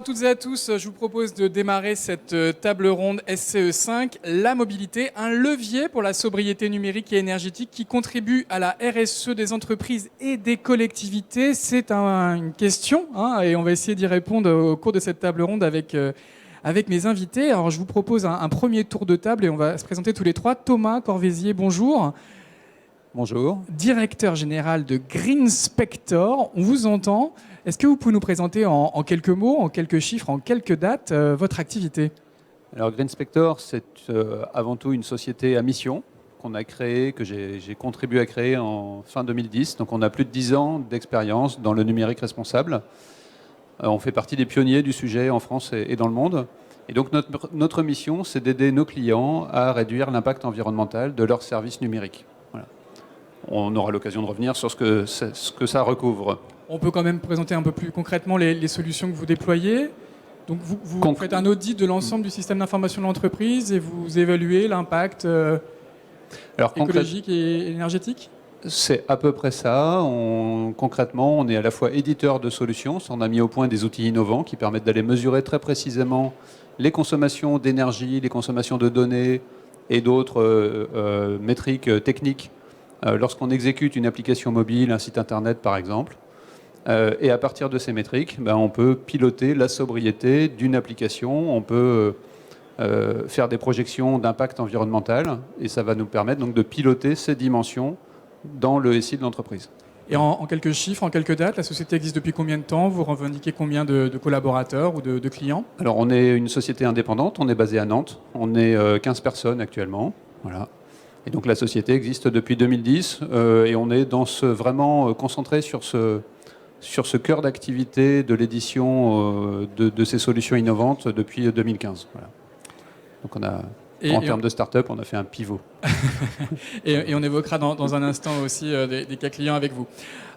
Toutes et à tous, je vous propose de démarrer cette table ronde SCE5, la mobilité, un levier pour la sobriété numérique et énergétique qui contribue à la RSE des entreprises et des collectivités. C'est une question et on va essayer d'y répondre au cours de cette table ronde avec mes invités. Alors je vous propose un premier tour de table et on va se présenter tous les trois. Thomas Corvézier, bonjour. Bonjour. Directeur général de Greenspector, on vous entend. Est-ce que vous pouvez nous présenter en quelques mots, en quelques chiffres, en quelques dates, votre activité ? Alors Greenspector, c'est avant tout une société à mission qu'on a créée, que j'ai contribué à créer en fin 2010. Donc on a plus de 10 ans d'expérience dans le numérique responsable. On fait partie des pionniers du sujet en France et dans le monde. Et donc notre mission, c'est d'aider nos clients à réduire l'impact environnemental de leurs services numériques. Voilà. On aura l'occasion de revenir sur ce que ça recouvre. On peut quand même présenter un peu plus concrètement les solutions que vous déployez. Donc vous faites un audit de l'ensemble du système d'information de l'entreprise et vous évaluez l'impact écologique et énergétique ? C'est à peu près ça. Concrètement, on est à la fois éditeur de solutions. On a mis au point des outils innovants qui permettent d'aller mesurer très précisément les consommations d'énergie, les consommations de données et d'autres métriques techniques lorsqu'on exécute une application mobile, un site internet par exemple. Et à partir de ces métriques, on peut piloter la sobriété d'une application, on peut faire des projections d'impact environnemental, et ça va nous permettre donc de piloter ces dimensions dans le SI de l'entreprise. Et en quelques chiffres, en quelques dates, la société existe depuis combien de temps ? Vous revendiquez combien de collaborateurs ou de clients ? Alors on est une société indépendante, on est basé à Nantes, on est 15 personnes actuellement, voilà. Et donc la société existe depuis 2010 et on est vraiment concentré sur ce cœur d'activité de l'édition de ces solutions innovantes depuis 2015. Voilà. Donc en termes de start-up, on a fait un pivot. et on évoquera dans un instant aussi des cas clients avec vous.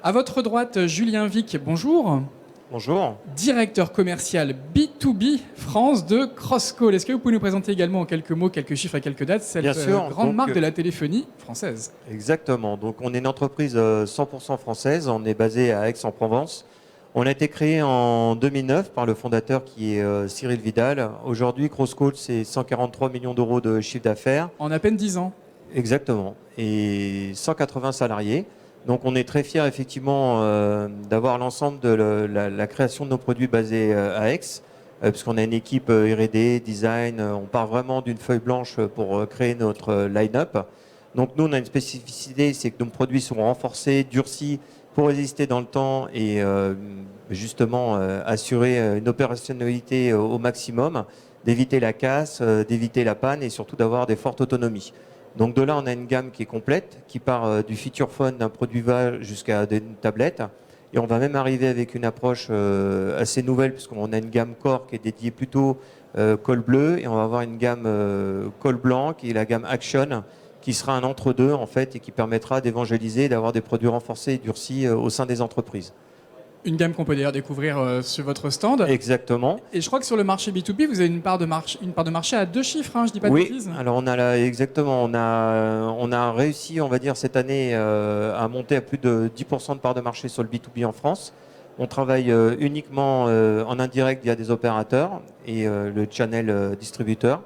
À votre droite, Julien Vic, bonjour. Bonjour. Directeur commercial B2B France de Crosscall. Est-ce que vous pouvez nous présenter également en quelques mots, quelques chiffres et quelques dates cette grande marque de la téléphonie française ? Exactement. Donc on est une entreprise 100% française. On est basé à Aix-en-Provence. On a été créé en 2009 par le fondateur qui est Cyril Vidal. Aujourd'hui, Crosscall, c'est 143 millions d'euros de chiffre d'affaires. En à peine 10 ans. Exactement. Et 180 salariés. Donc on est très fiers effectivement d'avoir l'ensemble de la création de nos produits basés à Aix, puisqu'on a une équipe R&D, design, on part vraiment d'une feuille blanche pour créer notre line-up. Donc nous on a une spécificité, c'est que nos produits sont renforcés, durcis pour résister dans le temps et justement assurer une opérationnalité au maximum, d'éviter la casse, d'éviter la panne et surtout d'avoir des fortes autonomies. Donc de là, on a une gamme qui est complète, qui part du feature phone d'un produit VA jusqu'à des tablettes. Et on va même arriver avec une approche assez nouvelle, puisqu'on a une gamme Core qui est dédiée plutôt col bleu, et on va avoir une gamme col blanc, qui est la gamme Action, qui sera un entre-deux en fait, et qui permettra d'évangéliser et d'avoir des produits renforcés et durcis au sein des entreprises. Une gamme qu'on peut d'ailleurs découvrir sur votre stand. Exactement. Et je crois que sur le marché B2B, vous avez une part de marché à 2 chiffres, je dis pas de bêtises. Oui, alors exactement, on a réussi, on va dire, cette année à monter à plus de 10% de part de marché sur le B2B en France. On travaille uniquement en indirect via des opérateurs et le channel distributeur.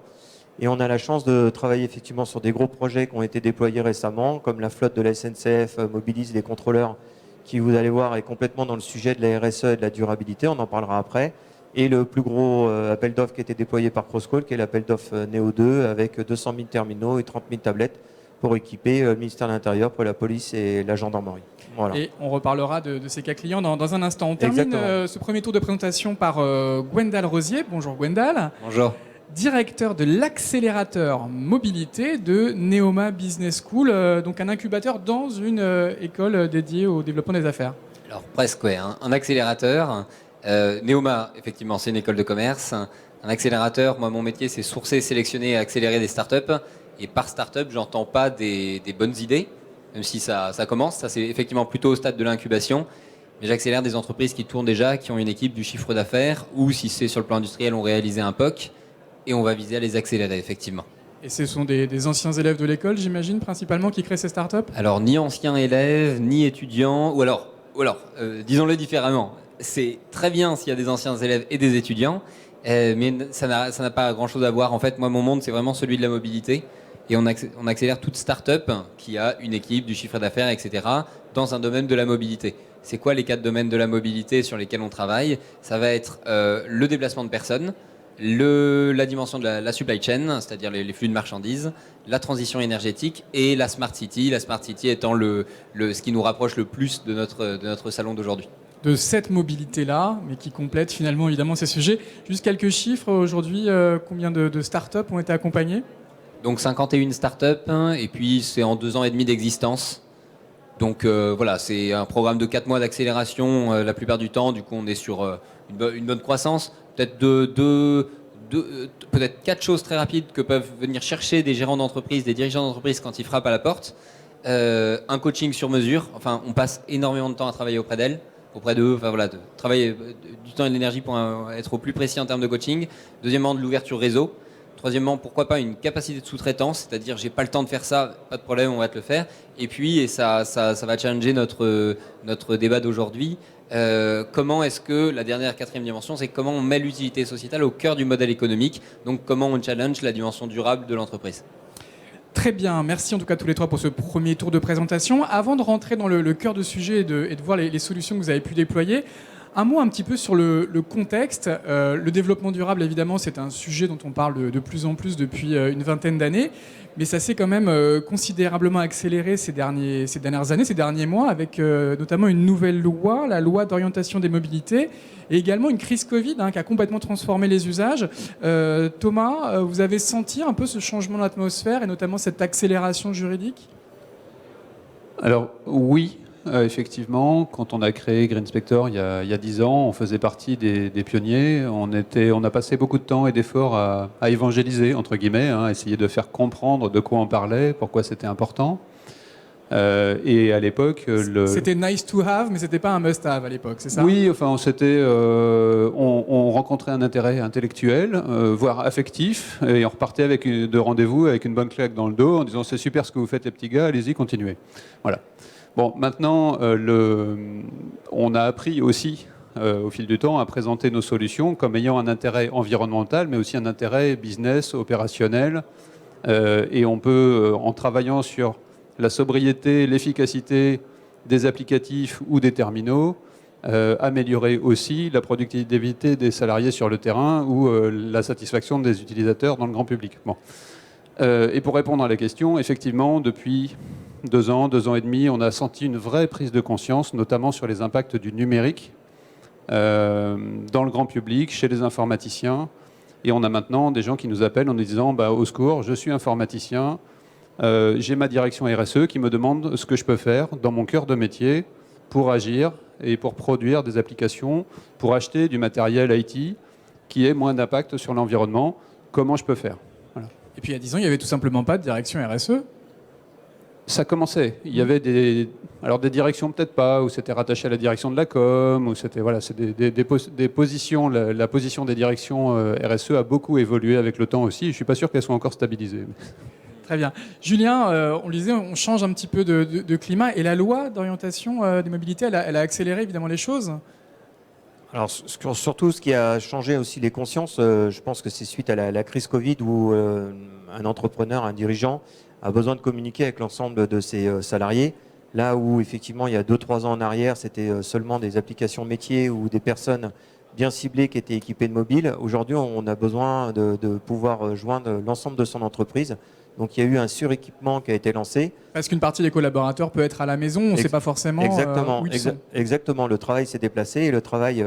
Et on a la chance de travailler effectivement sur des gros projets qui ont été déployés récemment, comme la flotte de la SNCF mobilise les contrôleurs, qui, vous allez voir, est complètement dans le sujet de la RSE et de la durabilité, on en parlera après. Et le plus gros appel d'offres qui a été déployé par Crosscall, qui est l'appel d'offres Neo 2, avec 200 000 terminaux et 30 000 tablettes pour équiper le ministère de l'Intérieur, pour la police et la gendarmerie. Voilà. Et on reparlera de ces cas clients dans un instant. On termine ce premier tour de présentation par Gwendal Rosier. Bonjour Gwendal. Bonjour. Directeur de l'accélérateur mobilité de Neoma Business School, donc un incubateur dans une école dédiée au développement des affaires. Alors presque, ouais, un accélérateur. Neoma, effectivement, c'est une école de commerce. Un accélérateur, moi, mon métier, c'est sourcer, sélectionner et accélérer des startups. Et par startup, j'entends pas des bonnes idées, même si ça commence. Ça, c'est effectivement plutôt au stade de l'incubation. Mais j'accélère des entreprises qui tournent déjà, qui ont une équipe, du chiffre d'affaires, ou si c'est sur le plan industriel, ont réalisé un POC. Et on va viser à les accélérer, effectivement. Et ce sont des anciens élèves de l'école, j'imagine, principalement, qui créent ces startups ? Alors, ni anciens élèves, ni étudiants, ou alors disons-le différemment. c'est très bien s'il y a des anciens élèves et des étudiants, mais ça n'a pas grand-chose à voir. En fait, moi, mon monde, c'est vraiment celui de la mobilité. Et on accélère toute start-up qui a une équipe, du chiffre d'affaires, etc., dans un domaine de la mobilité. C'est quoi les 4 domaines de la mobilité sur lesquels on travaille? Ça va être le déplacement de personnes, la dimension de la supply chain, c'est-à-dire les flux de marchandises, la transition énergétique et la smart city. La smart city étant ce qui nous rapproche le plus de notre salon d'aujourd'hui. De cette mobilité-là, mais qui complète finalement évidemment ces sujets. Juste quelques chiffres aujourd'hui, combien de startups ont été accompagnées? Donc 51 startups, et puis c'est en 2 ans et demi d'existence. Donc voilà, c'est un programme de 4 mois d'accélération la plupart du temps. Du coup, on est sur une bonne croissance. Peut-être peut-être 4 choses très rapides que peuvent venir chercher des gérants d'entreprise, des dirigeants d'entreprise quand ils frappent à la porte. Un coaching sur mesure. Enfin, on passe énormément de temps à travailler auprès d'eux. Enfin voilà, de travailler du temps et de l'énergie pour être au plus précis en termes de coaching. Deuxièmement, de l'ouverture réseau. Troisièmement, pourquoi pas une capacité de sous-traitance, c'est-à-dire j'ai pas le temps de faire ça, pas de problème, on va te le faire. Et puis, et ça va challenger notre débat d'aujourd'hui, comment est-ce que, la dernière 4e dimension, c'est comment on met l'utilité sociétale au cœur du modèle économique, donc comment on challenge la dimension durable de l'entreprise. Très bien, merci en tout cas tous les 3 pour ce premier tour de présentation. Avant de rentrer dans le cœur de sujet et de voir les solutions que vous avez pu déployer, un mot un petit peu sur le contexte. Le développement durable, évidemment, c'est un sujet dont on parle de plus en plus depuis une vingtaine d'années, mais ça s'est quand même considérablement accéléré ces dernières années, ces derniers mois, avec notamment une nouvelle loi, la loi d'orientation des mobilités, et également une crise Covid qui a complètement transformé les usages. Thomas, vous avez senti un peu ce changement d'atmosphère et notamment cette accélération juridique? Alors oui, effectivement, quand on a créé GreenSpector il y a 10 ans, on faisait partie des pionniers. On a passé beaucoup de temps et d'efforts à évangéliser, entre guillemets, essayer de faire comprendre de quoi on parlait, pourquoi c'était important. Et à l'époque, c'était nice to have, mais c'était pas un must have à l'époque, c'est ça? Oui, enfin, on rencontrait un intérêt intellectuel, voire affectif, et on repartait de rendez-vous avec une bonne claque dans le dos en disant c'est super ce que vous faites les petits gars, allez-y, continuez. Voilà. Bon, maintenant, on a appris aussi au fil du temps à présenter nos solutions comme ayant un intérêt environnemental, mais aussi un intérêt business, opérationnel, et on peut, en travaillant sur la sobriété, l'efficacité des applicatifs ou des terminaux, améliorer aussi la productivité des salariés sur le terrain ou la satisfaction des utilisateurs dans le grand public. Bon. Et pour répondre à la question, effectivement, depuis 2 ans et demi, on a senti une vraie prise de conscience, notamment sur les impacts du numérique dans le grand public, chez les informaticiens. Et on a maintenant des gens qui nous appellent en nous disant au secours, je suis informaticien, j'ai ma direction RSE qui me demande ce que je peux faire dans mon cœur de métier pour agir et pour produire des applications, pour acheter du matériel IT qui ait moins d'impact sur l'environnement. Comment je peux faire? Voilà. Et puis il y a 10 ans, il n'y avait tout simplement pas de direction RSE. Ça commençait. Il y avait des directions peut-être pas, où c'était rattaché à la direction de la com, où c'était c'est des positions. La position des directions RSE a beaucoup évolué avec le temps aussi. Je suis pas sûr qu'elles soient encore stabilisées. Très bien. Julien, on le disait, on change un petit peu de climat et la loi d'orientation des mobilités, elle a accéléré évidemment les choses. Alors surtout, ce qui a changé aussi les consciences, je pense que c'est suite à la crise Covid où un entrepreneur, un dirigeant a besoin de communiquer avec l'ensemble de ses salariés. Là où effectivement il y a 2-3 ans en arrière, c'était seulement des applications métiers ou des personnes bien ciblées qui étaient équipées de mobiles. Aujourd'hui, on a besoin de pouvoir joindre l'ensemble de son entreprise. Donc il y a eu un suréquipement qui a été lancé. Parce qu'une partie des collaborateurs peut être à la maison, on ne sait pas forcément où ils sont. Exactement, le travail s'est déplacé et le travail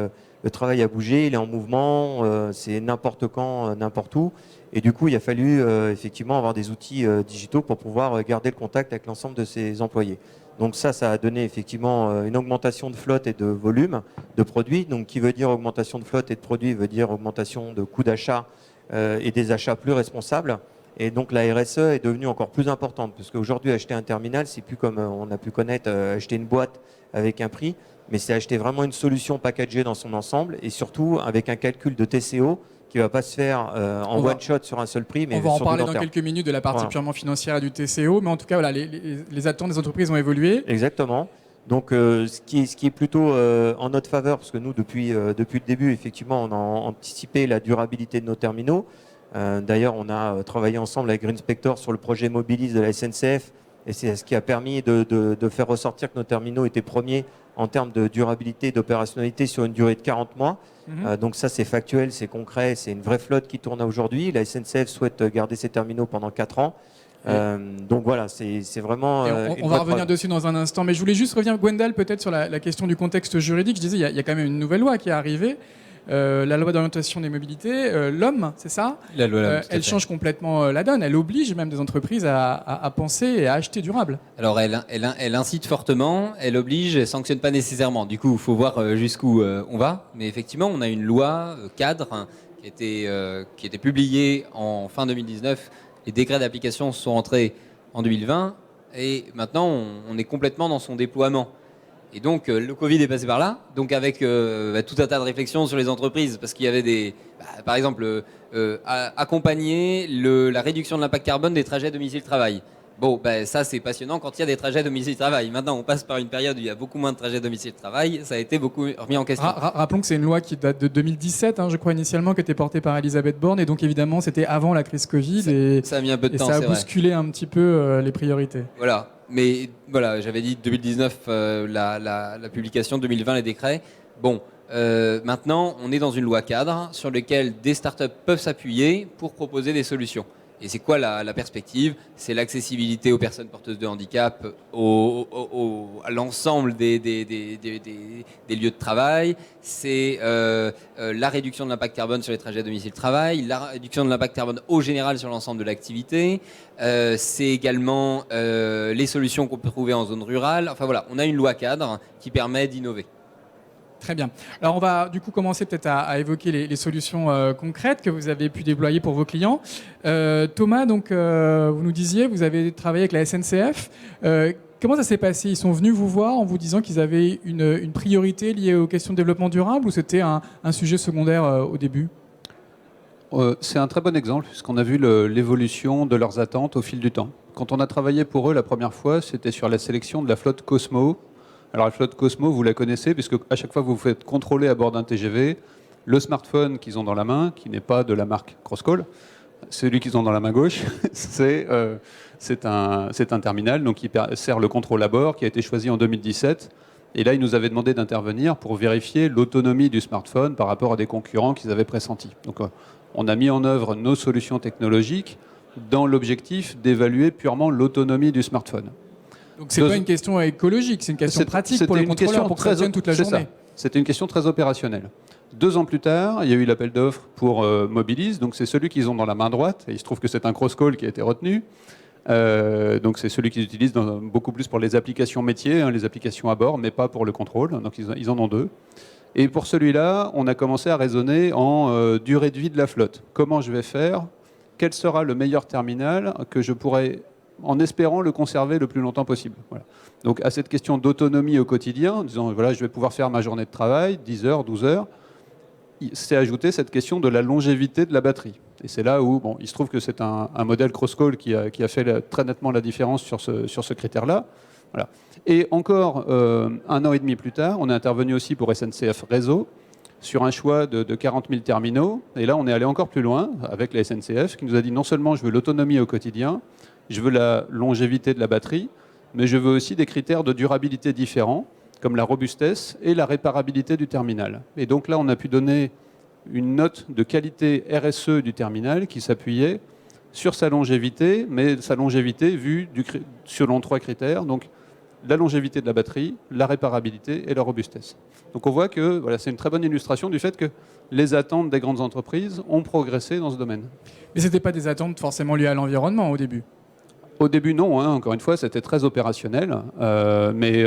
a bougé, il est en mouvement, c'est n'importe quand, n'importe où. Et du coup, il a fallu effectivement avoir des outils digitaux pour pouvoir garder le contact avec l'ensemble de ses employés. Donc ça a donné effectivement une augmentation de flotte et de volume de produits. Donc qui veut dire augmentation de flotte et de produits veut dire augmentation de coûts d'achat et des achats plus responsables. Et donc la RSE est devenue encore plus importante parce qu'aujourd'hui acheter un terminal, c'est plus comme on a pu connaître acheter une boîte avec un prix, mais c'est acheter vraiment une solution packagée dans son ensemble et surtout avec un calcul de TCO qui ne va pas se faire en one shot sur un seul prix. Mais on va en parler dans quelques minutes de la partie purement financière et du TCO, mais en tout cas voilà, les attentes des entreprises ont évolué. Exactement. Donc, ce qui est plutôt en notre faveur, parce que nous, depuis le début, effectivement, on a anticipé la durabilité de nos terminaux. D'ailleurs, on a travaillé ensemble avec Green Spector sur le projet Mobilis de la SNCF, et c'est ce qui a permis de faire ressortir que nos terminaux étaient premiers en termes de durabilité et d'opérationnalité sur une durée de 40 mois. Donc ça, c'est factuel, c'est concret, c'est une vraie flotte qui tourne aujourd'hui. La SNCF souhaite garder ses terminaux pendant 4 ans. Donc voilà, c'est vraiment. On va revenir dessus dans un instant, mais je voulais juste revenir, Gwendal, peut-être sur la question du contexte juridique. Je disais, il y a quand même une nouvelle loi qui est arrivée, la loi d'orientation des mobilités, l'homme, c'est ça? La loi l'homme, elle change complètement la donne. Elle oblige même des entreprises à penser et à acheter durable. Alors elle incite fortement, elle oblige, elle sanctionne pas nécessairement. Du coup, il faut voir jusqu'où on va. Mais effectivement, on a une loi cadre qui était publiée en fin 2019. Les décrets d'application sont entrés en 2020 et maintenant on est complètement dans son déploiement. Et donc le Covid est passé par là, donc avec tout un tas de réflexions sur les entreprises, parce qu'il y avait par exemple, accompagner la réduction de l'impact carbone des trajets domicile-travail. Bon, ça c'est passionnant quand il y a des trajets domicile-travail. Maintenant, on passe par une période où il y a beaucoup moins de trajets domicile-travail. Ça a été beaucoup remis en question. Rappelons que c'est une loi qui date de 2017, je crois initialement, qui était portée par Elisabeth Borne. Et donc évidemment, c'était avant la crise Covid. Ça a mis un peu de temps, ça a bousculé un petit peu les priorités. Voilà. Mais voilà, j'avais dit 2019, la publication, 2020, les décrets. Bon, maintenant, on est dans une loi cadre sur laquelle des startups peuvent s'appuyer pour proposer des solutions. Et c'est quoi la perspective? C'est l'accessibilité aux personnes porteuses de handicap, à l'ensemble des lieux de travail. C'est la réduction de l'impact carbone sur les trajets domicile-travail, la réduction de l'impact carbone au général sur l'ensemble de l'activité. C'est également les solutions qu'on peut trouver en zone rurale. Enfin voilà, on a une loi cadre qui permet d'innover. Très bien. Alors on va du coup commencer peut-être à évoquer les solutions concrètes que vous avez pu déployer pour vos clients. Thomas, donc vous nous disiez, vous avez travaillé avec la SNCF. Comment ça s'est passé? Ils sont venus vous voir en vous disant qu'ils avaient une priorité liée aux questions de développement durable, ou c'était un sujet secondaire au début? C'est un très bon exemple, puisqu'on a vu l'évolution de leurs attentes au fil du temps. Quand on a travaillé pour eux la première fois, c'était sur la sélection de la flotte Cosmo. Alors la flotte Cosmo, vous la connaissez, puisque à chaque fois que vous vous faites contrôler à bord d'un TGV, le smartphone qu'ils ont dans la main, qui n'est pas de la marque Crosscall, celui qu'ils ont dans la main gauche, c'est un terminal donc, qui sert le contrôle à bord, qui a été choisi en 2017. Et là, ils nous avaient demandé d'intervenir pour vérifier l'autonomie du smartphone par rapport à des concurrents qu'ils avaient pressentis. Donc on a mis en œuvre nos solutions technologiques dans l'objectif d'évaluer purement l'autonomie du smartphone. Donc c'est pas une question écologique, c'est une question pratique pour le contrôleur pour que ça tienne toute la journée. C'était une question très opérationnelle. 2 ans plus tard, il y a eu l'appel d'offres pour Mobilis, donc c'est celui qu'ils ont dans la main droite, et il se trouve que c'est un cross-call qui a été retenu. Donc c'est celui qu'ils utilisent beaucoup plus pour les applications métiers, les applications à bord, mais pas pour le contrôle, donc ils en ont 2. Et pour celui-là, on a commencé à raisonner en durée de vie de la flotte. Comment je vais faire? Quel sera le meilleur terminal que je pourrais, en espérant le conserver le plus longtemps possible. Voilà. Donc à cette question d'autonomie au quotidien, en disant voilà, je vais pouvoir faire ma journée de travail, 10 heures, 12 heures, c'est ajouté cette question de la longévité de la batterie. Et c'est là où il se trouve que c'est un modèle Crosscall qui a fait très nettement la différence sur ce critère-là. Voilà. Et encore 1 an et demi plus tard, on est intervenu aussi pour SNCF Réseau sur un choix de 40 000 terminaux. Et là, on est allé encore plus loin avec la SNCF qui nous a dit non seulement je veux l'autonomie au quotidien, je veux la longévité de la batterie, mais je veux aussi des critères de durabilité différents, comme la robustesse et la réparabilité du terminal. Et donc là, on a pu donner une note de qualité RSE du terminal qui s'appuyait sur sa longévité, mais sa longévité vue selon 3 critères, donc la longévité de la batterie, la réparabilité et la robustesse. Donc on voit que c'est une très bonne illustration du fait que les attentes des grandes entreprises ont progressé dans ce domaine. Mais ce n'était pas des attentes forcément liées à l'environnement au début? Au début, non. Encore une fois, c'était très opérationnel. Mais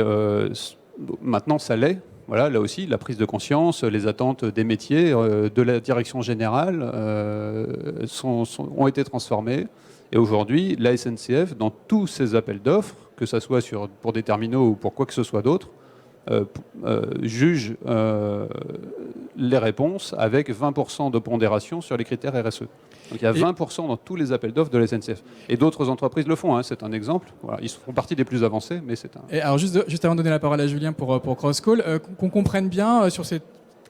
maintenant, ça l'est. Voilà, là aussi, la prise de conscience, les attentes des métiers, de la direction générale ont été transformées. Et aujourd'hui, la SNCF, dans tous ses appels d'offres, que ce soit pour des terminaux ou pour quoi que ce soit d'autre, juge les réponses avec 20% de pondération sur les critères RSE. Donc il y a 20% dans tous les appels d'offres de la SNCF. Et d'autres entreprises le font, hein, c'est un exemple. Voilà, ils font partie des plus avancés, mais c'est un... Et alors juste avant de donner la parole à Julien pour Crosscall, qu'on comprenne bien sur ces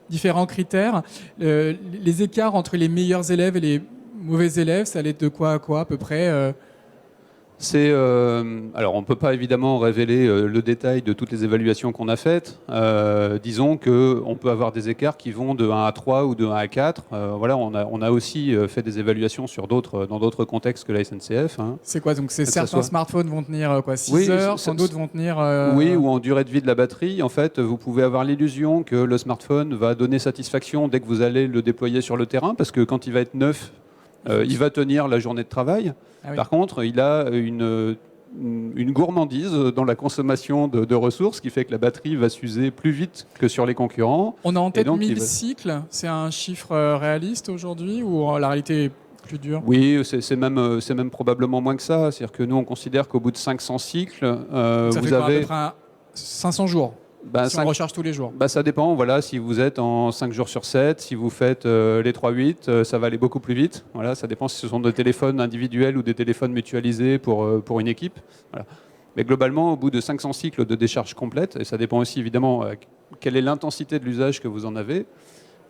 différents critères, les écarts entre les meilleurs élèves et les mauvais élèves, ça allait de quoi à quoi à peu près Alors, on ne peut pas évidemment révéler le détail de toutes les évaluations qu'on a faites. Disons qu'on peut avoir des écarts qui vont de 1 à 3 ou de 1 à 4. Voilà, on a aussi fait des évaluations dans d'autres contextes que la SNCF. Hein. C'est quoi? Donc certains smartphones vont tenir 6 oui, heures, quand d'autres vont tenir... Oui, ou en durée de vie de la batterie. En fait, vous pouvez avoir l'illusion que le smartphone va donner satisfaction dès que vous allez le déployer sur le terrain, parce que quand il va être neuf, il va tenir la journée de travail. Ah oui. Par contre, il a une gourmandise dans la consommation de ressources qui fait que la batterie va s'user plus vite que sur les concurrents. On a en tête 1000 cycles. C'est un chiffre réaliste aujourd'hui ou la réalité est plus dure? Oui, c'est même probablement moins que ça. C'est-à-dire que nous, on considère qu'au bout de 500 cycles, ça vous avez... à peu près 500 jours. Si on recharge tous les jours. Ça dépend. Voilà, si vous êtes en 5 jours sur 7, si vous faites les 3-8, ça va aller beaucoup plus vite. Voilà, ça dépend si ce sont des téléphones individuels ou des téléphones mutualisés pour une équipe. Voilà. Mais globalement, au bout de 500 cycles de décharge complète, et ça dépend aussi évidemment quelle est l'intensité de l'usage que vous en avez,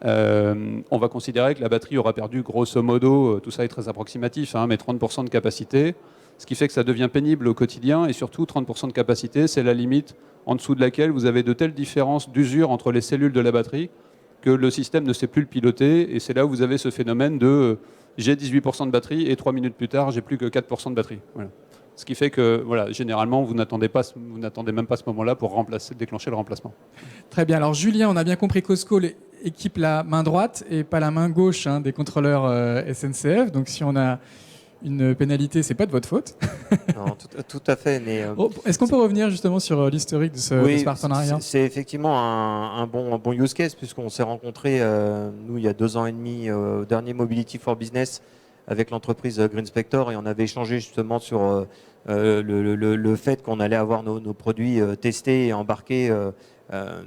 on va considérer que la batterie aura perdu grosso modo, tout ça est très approximatif, hein, mais 30% de capacité, ce qui fait que ça devient pénible au quotidien, et surtout 30% de capacité, c'est la limite en dessous de laquelle vous avez de telles différences d'usure entre les cellules de la batterie que le système ne sait plus le piloter, et c'est là où vous avez ce phénomène de j'ai 18% de batterie et 3 minutes plus tard j'ai plus que 4% de batterie. Voilà. Ce qui fait que voilà, généralement vous n'attendez même pas ce moment-là pour déclencher le remplacement. Très bien, alors Julien, on a bien compris qu'Oscall équipe la main droite et pas la main gauche des contrôleurs SNCF, donc si on a une pénalité, c'est pas de votre faute. Non, tout à fait. Mais est-ce qu'on peut revenir justement sur l'historique de ce partenariat? C'est effectivement un bon use case, puisqu'on s'est rencontrés, nous, il y a 2 ans et demi, au dernier Mobility for Business avec l'entreprise Greenspector, et on avait échangé justement sur le fait qu'on allait avoir nos produits testés et embarqués.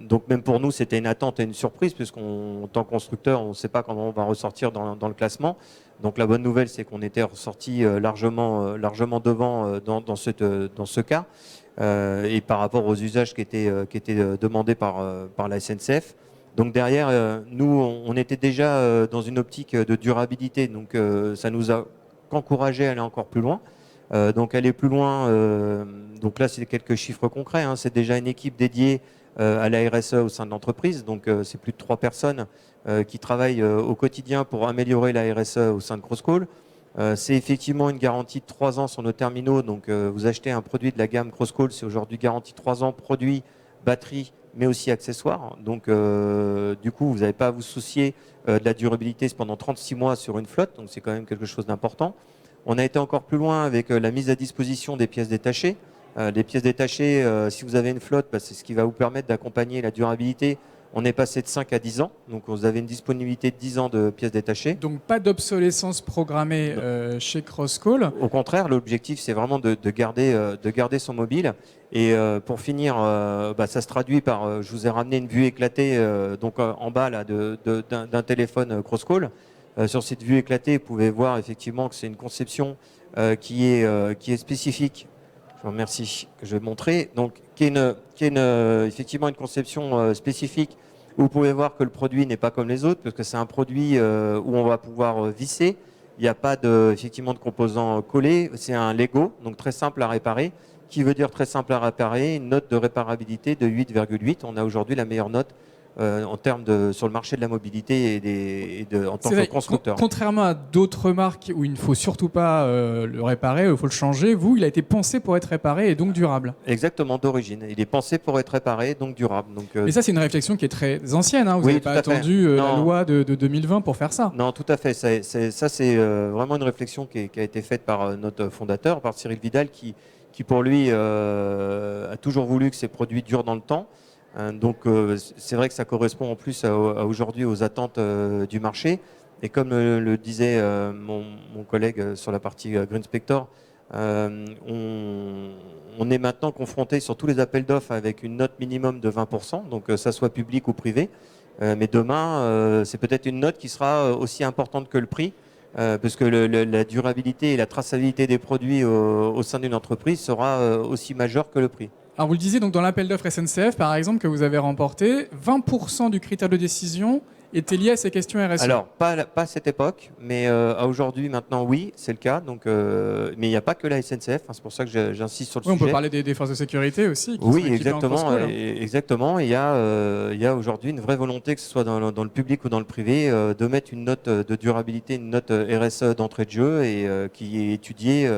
Donc même pour nous, c'était une attente et une surprise, puisqu'en tant que constructeur, on ne sait pas comment on va ressortir dans le classement. Donc la bonne nouvelle, c'est qu'on était ressorti largement devant dans ce cas, et par rapport aux usages qui étaient demandés par la SNCF. Donc derrière, nous, on était déjà dans une optique de durabilité, donc ça nous a encouragé à aller encore plus loin. Donc aller plus loin, donc là, c'est quelques chiffres concrets, hein. C'est déjà une équipe dédiée à la RSE au sein de l'entreprise, donc c'est plus de 3 personnes qui travaillent au quotidien pour améliorer la RSE au sein de Crosscall. C'est effectivement une garantie de 3 ans sur nos terminaux, donc vous achetez un produit de la gamme Crosscall, c'est aujourd'hui garantie 3 ans, produit, batterie, mais aussi accessoires. Donc du coup, vous n'avez pas à vous soucier de la durabilité pendant 36 mois sur une flotte, donc c'est quand même quelque chose d'important. On a été encore plus loin avec la mise à disposition des pièces détachées. Les pièces détachées, si vous avez une flotte, c'est ce qui va vous permettre d'accompagner la durabilité. On est passé de 5 à 10 ans, donc vous avez une disponibilité de 10 ans de pièces détachées. Donc pas d'obsolescence programmée chez Crosscall. Au contraire, l'objectif c'est vraiment de garder son mobile. Et pour finir, ça se traduit par, je vous ai ramené une vue éclatée donc en bas là, d'un téléphone Crosscall. Sur cette vue éclatée, vous pouvez voir effectivement que c'est une conception qui est spécifique. Je vous remercie, que je vais montrer. Donc, qui est effectivement une conception spécifique, où vous pouvez voir que le produit n'est pas comme les autres, parce que c'est un produit où on va pouvoir visser. Il n'y a pas effectivement de composants collés. C'est un Lego, donc très simple à réparer. Qui veut dire très simple à réparer, une note de réparabilité de 8,8. On a aujourd'hui la meilleure note en termes sur le marché de la mobilité en tant que constructeur. Contrairement à d'autres marques où il ne faut surtout pas le réparer, il faut le changer, vous, il a été pensé pour être réparé et donc durable. Exactement, d'origine. Il est pensé pour être réparé, donc durable. Donc, mais ça, c'est une réflexion qui est très ancienne. Hein. Vous n'avez pas attendu la loi de 2020 pour faire ça. Non, tout à fait. Ça, c'est vraiment une réflexion qui a été faite par notre fondateur, par Cyril Vidal, qui pour lui a toujours voulu que ces produits durent dans le temps. Donc c'est vrai que ça correspond en plus aujourd'hui aux attentes du marché. Et comme le disait mon collègue sur la partie Greenspector, on est maintenant confronté sur tous les appels d'offres avec une note minimum de 20%, donc ça soit public ou privé. Mais demain, c'est peut-être une note qui sera aussi importante que le prix. parce que la durabilité et la traçabilité des produits au sein d'une entreprise sera aussi majeure que le prix. Alors vous le disiez, donc dans l'appel d'offres SNCF, par exemple, que vous avez remporté, 20% du critère de décision était lié à ces questions RSE. Alors, pas à cette époque, mais à aujourd'hui, maintenant, oui, c'est le cas. Donc, mais il n'y a pas que la SNCF, hein, c'est pour ça que j'insiste sur le Oui, on sujet. peut parler des forces de sécurité aussi. Qui Oui, sont équipées en exactement. cross-call, hein. Exactement. Il y a aujourd'hui une vraie volonté, que ce soit dans le public ou dans le privé, de mettre une note de durabilité, une note RSE d'entrée de jeu et qui est étudiée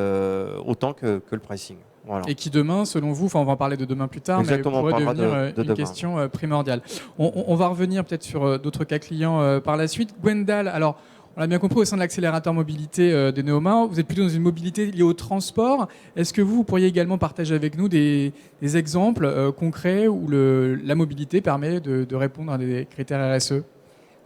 autant que le pricing. Voilà. Et qui demain, selon vous, enfin on va en parler de demain plus tard, Exactement, mais on pourrait parlera devenir de une demain. question primordiale. On va revenir peut-être sur d'autres cas clients par la suite. Gwendal, alors on l'a bien compris, au sein de l'accélérateur mobilité de Neoma, vous êtes plutôt dans une mobilité liée au transport. Est-ce que vous pourriez également partager avec nous des exemples concrets où la mobilité permet de répondre à des critères RSE ?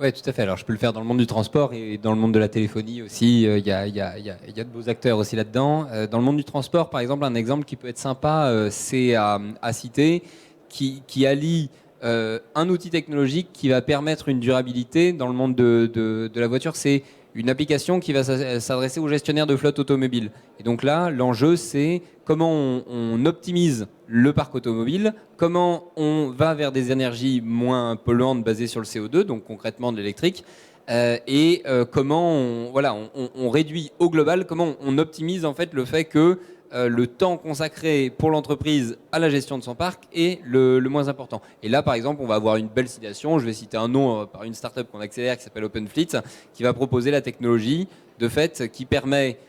Oui, tout à fait. Alors, je peux le faire dans le monde du transport et dans le monde de la téléphonie aussi. Il y a de beaux acteurs aussi là-dedans. Dans le monde du transport, par exemple, un exemple qui peut être sympa, c'est à citer, qui allie un outil technologique qui va permettre une durabilité dans le monde de la voiture. C'est une application qui va s'adresser aux gestionnaires de flotte automobile. Et donc là, l'enjeu, c'est comment on optimise le parc automobile, comment on va vers des énergies moins polluantes basées sur le CO2, donc concrètement de l'électrique, et comment on réduit au global, comment on optimise en fait le fait que le temps consacré pour l'entreprise à la gestion de son parc est le moins important. Et là, par exemple, on va avoir une belle citation. Je vais citer un nom par une start-up qu'on accélère qui s'appelle OpenFleet, qui va proposer la technologie de fait qui permet,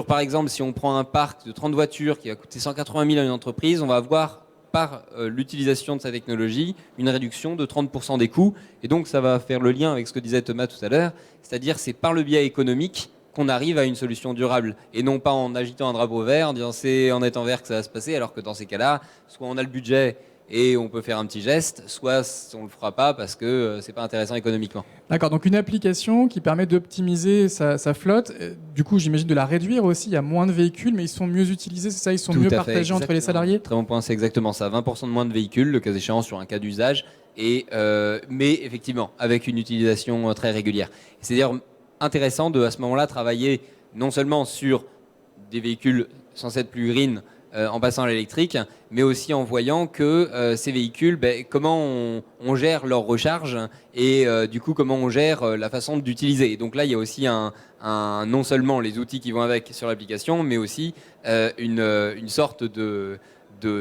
par exemple, si on prend un parc de 30 voitures qui va coûter 180 000 à une entreprise, on va avoir par l'utilisation de sa technologie une réduction de 30% des coûts. Et donc, ça va faire le lien avec ce que disait Thomas tout à l'heure, c'est-à-dire c'est par le biais économique qu'on arrive à une solution durable et non pas en agitant un drapeau vert en disant c'est en étant vert que ça va se passer, alors que dans ces cas-là, soit on a le budget et on peut faire un petit geste, soit on ne le fera pas parce que c'est pas intéressant économiquement. D'accord, donc une application qui permet d'optimiser sa flotte, du coup j'imagine de la réduire aussi, il y a moins de véhicules mais ils sont mieux utilisés, c'est ça, ils sont mieux partagés entre les salariés ? Très bon point, c'est exactement ça, 20% de moins de véhicules, le cas échéant sur un cas d'usage, mais effectivement avec une utilisation très régulière. C'est-à-dire intéressant à ce moment-là travailler non seulement sur des véhicules censés être plus green en passant à l'électrique, mais aussi en voyant que ces véhicules, comment on gère leur recharge et du coup comment on gère la façon d'utiliser. Et donc là, il y a aussi non seulement les outils qui vont avec sur l'application, mais aussi une sorte de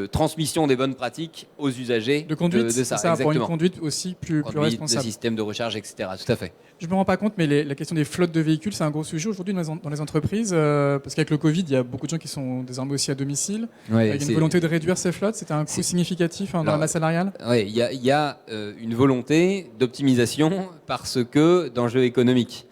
transmission des bonnes pratiques aux usagers de conduite, de ça, ça pour une conduite aussi plus responsable. De système de recharge, etc. Tout à fait. Je me rends pas compte, mais la question des flottes de véhicules, c'est un gros sujet aujourd'hui dans les entreprises, parce qu'avec le Covid, il y a beaucoup de gens qui sont désormais aussi à domicile. Ouais, il y a une volonté de réduire ces flottes, c'était un coût significatif dans la masse salariale. Oui, il y a une volonté d'optimisation parce que d'enjeux économiques,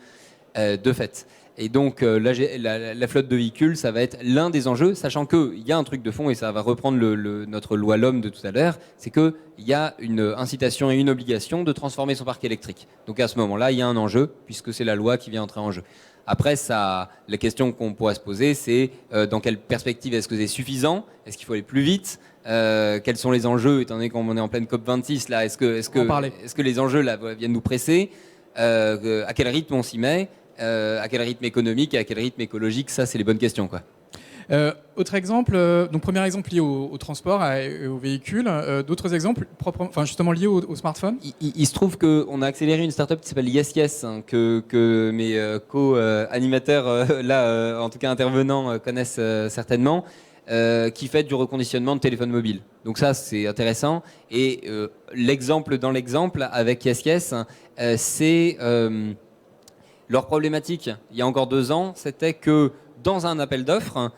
de fait. Et donc la flotte de véhicules, ça va être l'un des enjeux, sachant qu'il y a un truc de fond, et ça va reprendre notre loi LOM de tout à l'heure, c'est qu'il y a une incitation et une obligation de transformer son parc électrique. Donc à ce moment-là, il y a un enjeu, puisque c'est la loi qui vient entrer en jeu. Après, la question qu'on pourrait se poser, c'est dans quelle perspective est-ce que c'est suffisant ? Est-ce qu'il faut aller plus vite ? Quels sont les enjeux, étant donné qu'on est en pleine COP26 là, est-ce que les enjeux là viennent nous presser ? À quel rythme on s'y met ? À quel rythme économique et à quel rythme écologique, ça c'est les bonnes questions quoi. Autre exemple, donc premier exemple lié au transport et aux véhicules, d'autres exemples justement liés au smartphone. Il se trouve qu'on a accéléré une startup qui s'appelle YesYes, que mes co-animateurs en tout cas intervenants connaissent certainement, qui fait du reconditionnement de téléphones mobiles. Donc ça c'est intéressant et l'exemple dans l'exemple avec YesYes, c'est leur problématique, il y a encore 2 ans, c'était que dans un appel d'offres,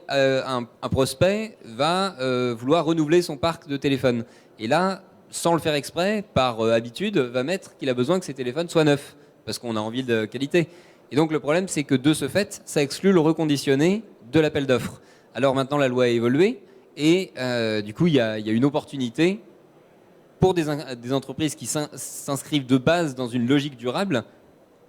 un prospect va vouloir renouveler son parc de téléphones. Et là, sans le faire exprès, par habitude, va mettre qu'il a besoin que ses téléphones soient neufs, parce qu'on a envie de qualité. Et donc le problème, c'est que de ce fait, ça exclut le reconditionné de l'appel d'offres. Alors maintenant, la loi a évolué, et du coup, il y a une opportunité pour des entreprises qui s'inscrivent de base dans une logique durable,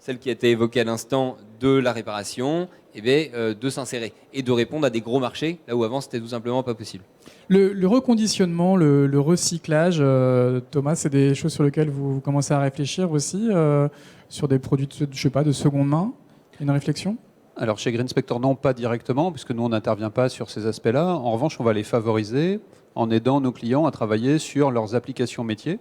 celle qui a été évoquée à l'instant de la réparation, de s'insérer et de répondre à des gros marchés, là où avant c'était tout simplement pas possible. Le reconditionnement, le recyclage, Thomas, c'est des choses sur lesquelles vous commencez à réfléchir aussi, sur des produits de seconde main ? Une réflexion ? Alors chez Green Spector, non, pas directement, puisque nous, on n'intervient pas sur ces aspects-là. En revanche, on va les favoriser en aidant nos clients à travailler sur leurs applications métiers.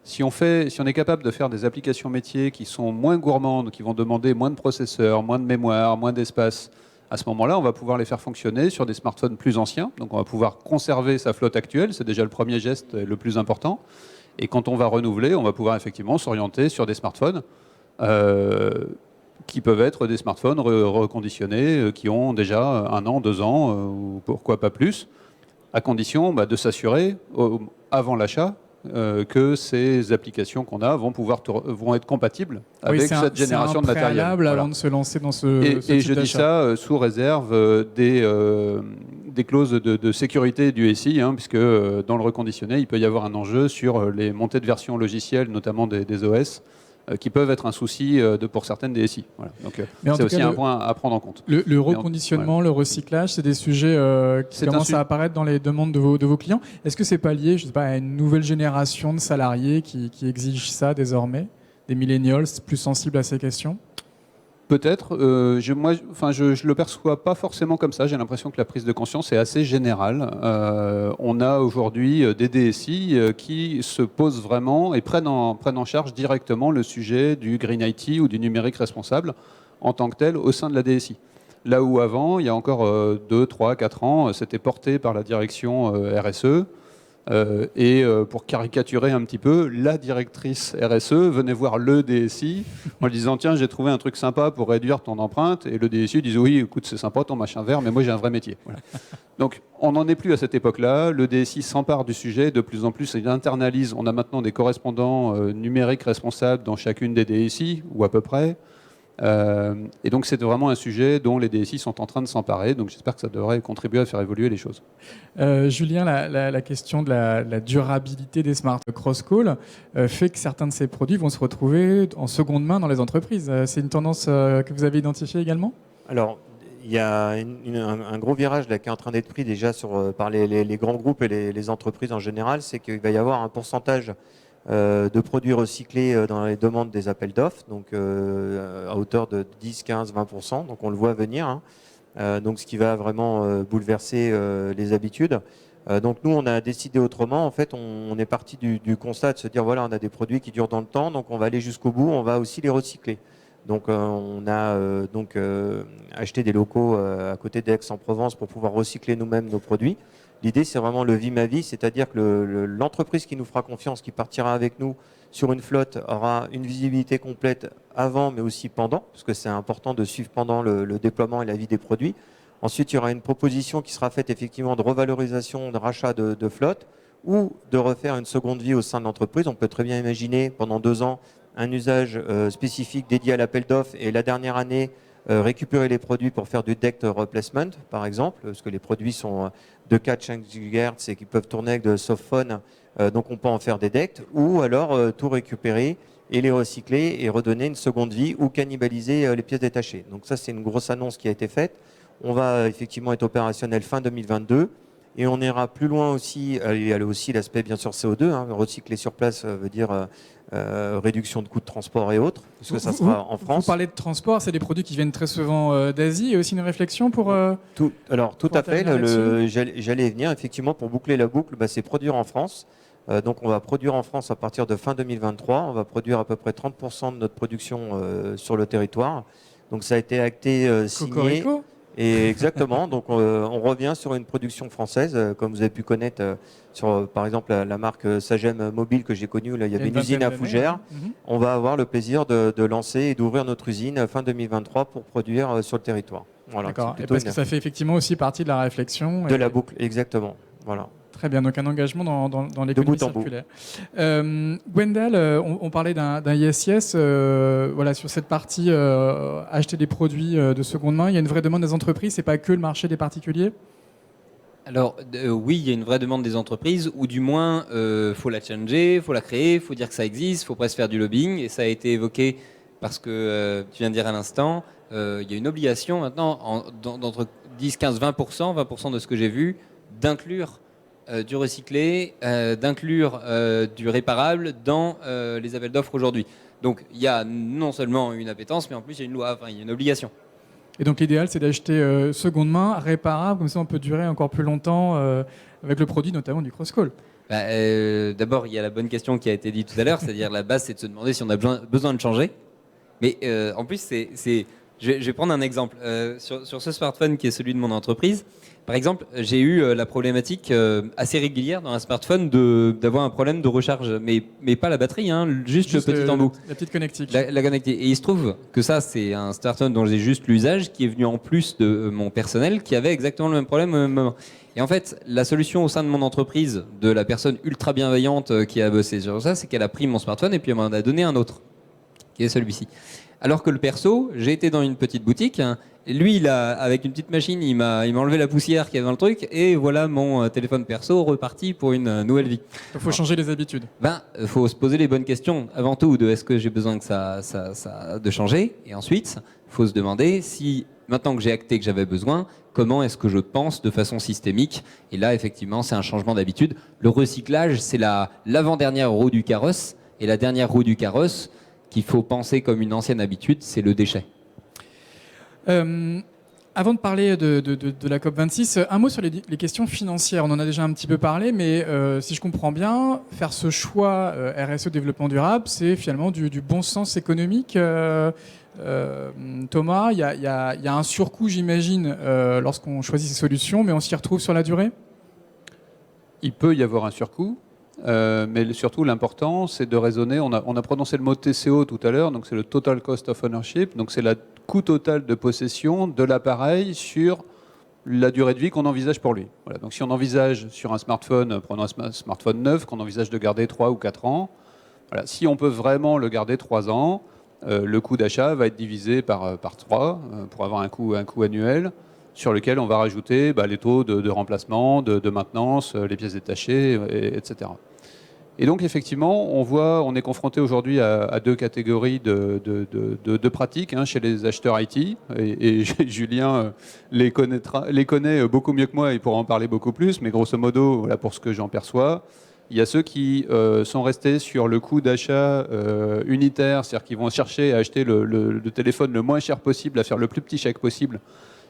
Si on est capable de faire des applications métiers qui sont moins gourmandes, qui vont demander moins de processeurs, moins de mémoire, moins d'espace, à ce moment-là, on va pouvoir les faire fonctionner sur des smartphones plus anciens. Donc on va pouvoir conserver sa flotte actuelle, c'est déjà le premier geste le plus important. Et quand on va renouveler, on va pouvoir effectivement s'orienter sur des smartphones qui peuvent être des smartphones reconditionnés, qui ont déjà 1 an, 2 ans, ou pourquoi pas plus, à condition de s'assurer, avant l'achat, que ces applications qu'on a vont être compatibles avec cette génération de matériel. C'est un préalable avant de se lancer dans ce Et type je dis ça sous réserve des clauses de sécurité du SI, puisque dans le reconditionné, il peut y avoir un enjeu sur les montées de versions logicielles, notamment des OS, qui peuvent être un souci pour certaines des SI. Voilà. Donc c'est aussi un point à prendre en compte. Le reconditionnement, le recyclage, c'est des sujets qui commencent à apparaître dans les demandes de vos clients. Est-ce que c'est pas lié, je sais pas, à une nouvelle génération de salariés qui exigent ça désormais, des millennials plus sensibles à ces questions ? Peut-être. Je le perçois pas forcément comme ça. J'ai l'impression que la prise de conscience est assez générale. On a aujourd'hui des DSI qui se posent vraiment et prennent en charge directement le sujet du Green IT ou du numérique responsable en tant que tel au sein de la DSI. Là où avant, il y a encore 2, 3, 4 ans, c'était porté par la direction RSE. Pour caricaturer un petit peu, la directrice RSE venait voir le DSI en lui disant tiens, j'ai trouvé un truc sympa pour réduire ton empreinte, et le DSI disait oui, écoute, c'est sympa ton machin vert, mais moi j'ai un vrai métier. Voilà. Donc on n'en est plus à cette époque-là. Le DSI s'empare du sujet de plus en plus, il internalise. On a maintenant des correspondants numériques responsables dans chacune des DSI, ou à peu près. Et donc c'est vraiment un sujet dont les DSI sont en train de s'emparer, donc j'espère que ça devrait contribuer à faire évoluer les choses. Julien, la question de la durabilité des smart cross-call fait que certains de ces produits vont se retrouver en seconde main dans les entreprises. C'est une tendance que vous avez identifiée également ? Alors, il y a un gros virage là, qui est en train d'être pris déjà par les grands groupes et les entreprises en général, c'est qu'il va y avoir un pourcentage de produits recyclés dans les demandes des appels d'offres, donc à hauteur de 10, 15, 20%, donc on le voit venir, donc ce qui va vraiment bouleverser les habitudes. Donc nous, on a décidé autrement. En fait, on est parti du constat de se dire, voilà, on a des produits qui durent dans le temps, donc on va aller jusqu'au bout, on va aussi les recycler. Donc on a acheté des locaux à côté d'Aix-en-Provence pour pouvoir recycler nous-mêmes nos produits. L'idée, c'est vraiment le vie ma vie, c'est-à-dire que l'entreprise qui nous fera confiance, qui partira avec nous sur une flotte, aura une visibilité complète avant, mais aussi pendant, parce que c'est important de suivre pendant le déploiement et la vie des produits. Ensuite, il y aura une proposition qui sera faite effectivement de revalorisation, de rachat de flotte, ou de refaire une seconde vie au sein de l'entreprise. On peut très bien imaginer pendant 2 ans un usage spécifique dédié à l'appel d'offres, et la dernière année, récupérer les produits pour faire du DECT replacement, par exemple, parce que les produits sont de 4-5 GHz et qui peuvent tourner avec de softphone, donc on peut en faire des DECT, ou alors tout récupérer et les recycler et redonner une seconde vie ou cannibaliser les pièces détachées. Donc ça, c'est une grosse annonce qui a été faite. On va effectivement être opérationnel fin 2022. Et on ira plus loin aussi. Il y a aussi l'aspect bien sûr CO2. Recycler sur place veut dire réduction de coûts de transport et autres, puisque ça sera en France. Vous parlez de transport, c'est des produits qui viennent très souvent d'Asie. Il y a aussi une réflexion pour... Tout à fait. J'allais y venir. Effectivement, pour boucler la boucle, c'est produire en France. Donc on va produire en France à partir de fin 2023. On va produire à peu près 30% de notre production sur le territoire. Donc ça a été acté, signé. Cocorico. Et exactement, donc on revient sur une production française, comme vous avez pu connaître sur par exemple la marque Sagem Mobile que j'ai connue, là, il y avait une usine à Fougères. On va avoir le plaisir de lancer et d'ouvrir notre usine fin 2023 pour produire sur le territoire. Voilà, d'accord, et parce que ça fait effectivement aussi partie de la réflexion. De la boucle, exactement. Voilà. Très bien, donc un engagement dans l'économie circulaire. Gwendal, on parlait d'un yes-yes. Voilà, sur cette partie, acheter des produits de seconde main, il y a une vraie demande des entreprises, c'est pas que le marché des particuliers ? Alors oui, il y a une vraie demande des entreprises, ou du moins, faut la challenger, faut la créer, faut dire que ça existe, faut presque faire du lobbying, et ça a été évoqué parce que tu viens de dire à l'instant, il y a une obligation maintenant d'entre 10, 15, 20% de ce que j'ai vu, d'inclure du recyclé, d'inclure du réparable dans les appels d'offres aujourd'hui. Donc il y a non seulement une appétence, mais en plus il y a une loi, enfin il y a une obligation. Et donc l'idéal, c'est d'acheter seconde main, réparable, comme ça on peut durer encore plus longtemps avec le produit, notamment du cross-call. D'abord, il y a la bonne question qui a été dite tout à l'heure, c'est-à-dire la base, c'est de se demander si on a besoin de changer. Mais en plus, je vais prendre un exemple. Sur ce smartphone qui est celui de mon entreprise, par exemple, j'ai eu la problématique assez régulière dans un smartphone d'avoir un problème de recharge, mais pas la batterie, hein, juste le petit embout. La petite connectique. La connectique. Et il se trouve que ça, c'est un smartphone dont j'ai juste l'usage, qui est venu en plus de mon personnel, qui avait exactement le même problème au même moment. Et en fait, la solution au sein de mon entreprise, de la personne ultra bienveillante qui a bossé sur ça, c'est qu'elle a pris mon smartphone et puis elle m'en a donné un autre, qui est celui-ci. Alors que le perso, j'ai été dans une petite boutique, hein, et lui, avec une petite machine, il m'a enlevé la poussière qu'il y avait dans le truc, et voilà mon téléphone perso reparti pour une nouvelle vie. Il faut changer les habitudes. Faut se poser les bonnes questions avant tout de est-ce que j'ai besoin de changer, et ensuite, faut se demander si maintenant que j'ai acté que j'avais besoin, comment est-ce que je pense de façon systémique. Et là, effectivement, c'est un changement d'habitude. Le recyclage, c'est l'avant-dernière roue du carrosse, et la dernière roue du carrosse qu'il faut penser comme une ancienne habitude, c'est le déchet. Avant de parler de la COP26, un mot sur les questions financières. On en a déjà un petit peu parlé, mais si je comprends bien, faire ce choix RSE développement durable, c'est finalement du bon sens économique. Thomas, il y a un surcoût, j'imagine, lorsqu'on choisit ces solutions, mais on s'y retrouve sur la durée ? Il peut y avoir un surcoût. Mais surtout, l'important, c'est de raisonner. On a prononcé le mot TCO tout à l'heure, donc c'est le Total Cost of Ownership, donc c'est le coût total de possession de l'appareil sur la durée de vie qu'on envisage pour lui. Voilà, donc si on envisage sur un smartphone, prenons un smartphone neuf, qu'on envisage de garder 3 ou 4 ans, voilà, si on peut vraiment le garder 3 ans, le coût d'achat va être divisé par 3 pour avoir un coût annuel, sur lequel on va rajouter les taux de remplacement, de maintenance, les pièces détachées, etc. Et donc effectivement, on est confronté aujourd'hui à 2 catégories de pratiques chez les acheteurs IT, et Julien les connaît beaucoup mieux que moi, il pourra en parler beaucoup plus, mais grosso modo, voilà pour ce que j'en perçois. Il y a ceux qui sont restés sur le coût d'achat unitaire, c'est-à-dire qu'ils vont chercher à acheter le téléphone le moins cher possible, à faire le plus petit chèque possible,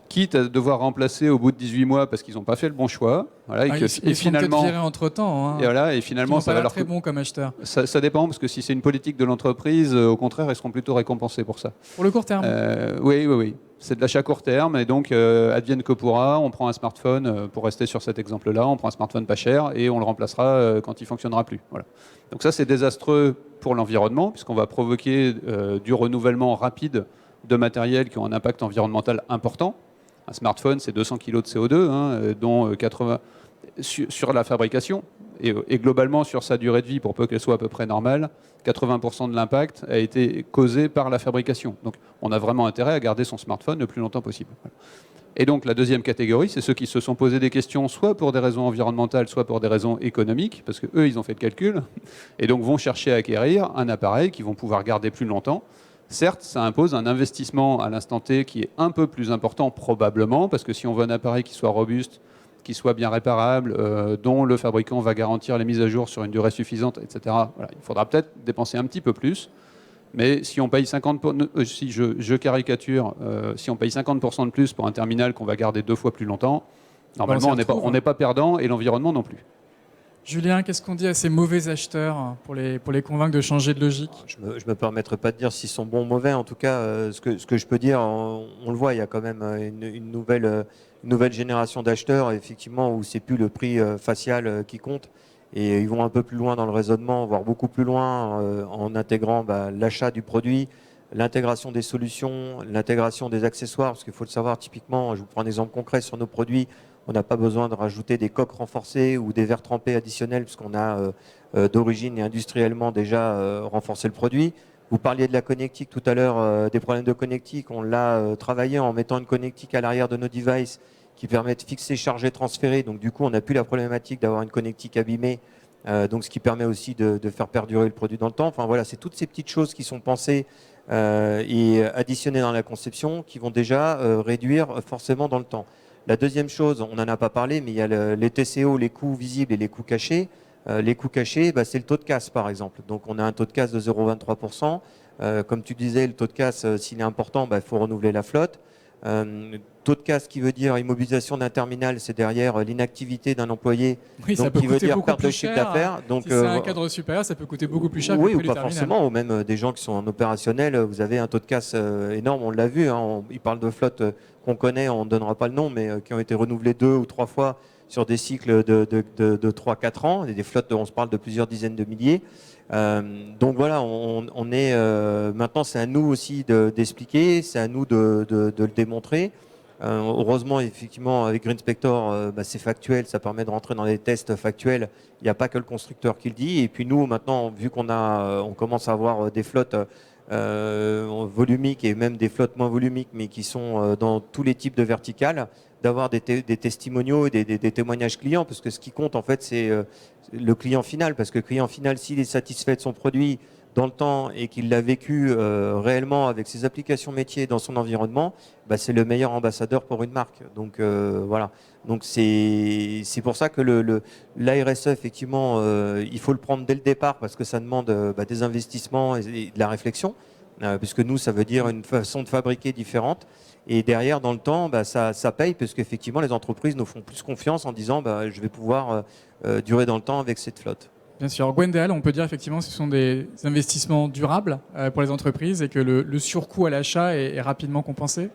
quitte à devoir remplacer au bout de 18 mois parce qu'ils n'ont pas fait le bon choix. Voilà, ils finalement, sont peut-être virés entre-temps. Hein. Et voilà, et finalement, ça va leur très bon comme acheteur. Ça dépend, parce que si c'est une politique de l'entreprise, au contraire, ils seront plutôt récompensés pour ça. Pour le court terme. Oui. C'est de l'achat court terme, et donc advienne que pourra, on prend un smartphone, pour rester sur cet exemple-là, on prend un smartphone pas cher et on le remplacera quand il ne fonctionnera plus. Voilà. Donc ça, c'est désastreux pour l'environnement, puisqu'on va provoquer du renouvellement rapide de matériel qui ont un impact environnemental important. Un smartphone, c'est 200 kg de CO2, dont 80 sur la fabrication, et globalement sur sa durée de vie, pour peu qu'elle soit à peu près normale, 80% de l'impact a été causé par la fabrication. Donc on a vraiment intérêt à garder son smartphone le plus longtemps possible. Et donc la deuxième catégorie, c'est ceux qui se sont posés des questions, soit pour des raisons environnementales, soit pour des raisons économiques, parce qu'eux, ils ont fait le calcul, et donc vont chercher à acquérir un appareil qu'ils vont pouvoir garder plus longtemps. Certes, ça impose un investissement à l'instant T qui est un peu plus important probablement, parce que si on veut un appareil qui soit robuste, qui soit bien réparable, dont le fabricant va garantir les mises à jour sur une durée suffisante, etc., voilà, il faudra peut-être dépenser un petit peu plus. Mais si on paye 50%, si je caricature, si on paye 50% de plus pour un terminal qu'on va garder 2 fois plus longtemps, normalement on n'est pas perdant, et l'environnement non plus. Julien, qu'est-ce qu'on dit à ces mauvais acheteurs pour les convaincre de changer de logique ? Je me permettrai pas de dire s'ils sont bons ou mauvais. En tout cas, ce que je peux dire, on le voit, il y a quand même une nouvelle génération d'acheteurs, effectivement, où c'est plus le prix facial qui compte. Et ils vont un peu plus loin dans le raisonnement, voire beaucoup plus loin en intégrant l'achat du produit, l'intégration des solutions, l'intégration des accessoires. Parce qu'il faut le savoir, typiquement, je vous prends un exemple concret sur nos produits. On n'a pas besoin de rajouter des coques renforcées ou des verres trempés additionnels puisqu'on a d'origine et industriellement déjà renforcé le produit. Vous parliez de la connectique tout à l'heure, des problèmes de connectique. On l'a travaillé en mettant une connectique à l'arrière de nos devices qui permet de fixer, charger, transférer. Donc du coup, on n'a plus la problématique d'avoir une connectique abîmée, donc ce qui permet aussi de faire perdurer le produit dans le temps. Enfin voilà, c'est toutes ces petites choses qui sont pensées et additionnées dans la conception qui vont déjà réduire forcément dans le temps. La deuxième chose, on n'en a pas parlé, mais il y a les TCO, les coûts visibles et les coûts cachés. Les coûts cachés, c'est le taux de casse, par exemple. Donc, on a un taux de casse de 0,23%. Comme tu disais, le taux de casse, s'il est important, il faut renouveler la flotte. Taux de casse qui veut dire immobilisation d'un terminal, c'est derrière l'inactivité d'un employé, Oui, ça donc peut qui veut coûter dire beaucoup perte de plus chiffre cher. d'affaires. Donc, Si c'est un cadre supérieur, ça peut coûter beaucoup plus cher que oui, le ou prix pas du terminal. forcément, ou même des gens qui sont en opérationnel, vous avez un taux de casse énorme, on l'a vu, hein, ils parlent de flottes qu'on connaît, on ne donnera pas le nom, mais qui ont été renouvelées 2 ou 3 fois sur des cycles de 3-4 ans, et des flottes, on se parle de plusieurs dizaines de milliers. Donc voilà, on est maintenant, c'est à nous aussi d'expliquer, c'est à nous de le démontrer. Heureusement, effectivement, avec Green Spector, c'est factuel, ça permet de rentrer dans des tests factuels. Il n'y a pas que le constructeur qui le dit. Et puis nous, maintenant, vu on commence à avoir des flottes volumiques et même des flottes moins volumiques, mais qui sont dans tous les types de verticales, d'avoir des testimoniaux et des témoignages clients, parce que ce qui compte, en fait, c'est le client final. Parce que le client final, s'il est satisfait de son produit dans le temps et qu'il l'a vécu réellement avec ses applications métiers dans son environnement, c'est le meilleur ambassadeur pour une marque. Donc voilà. Donc c'est pour ça que l'ARSE, effectivement, il faut le prendre dès le départ parce que ça demande des investissements et de la réflexion, puisque nous, ça veut dire une façon de fabriquer différente. Et derrière, dans le temps, ça paye parce qu'effectivement, les entreprises nous font plus confiance en disant je vais pouvoir durer dans le temps avec cette flotte. Bien sûr. Gwendal, on peut dire effectivement que ce sont des investissements durables pour les entreprises et que le surcoût à l'achat est rapidement compensé.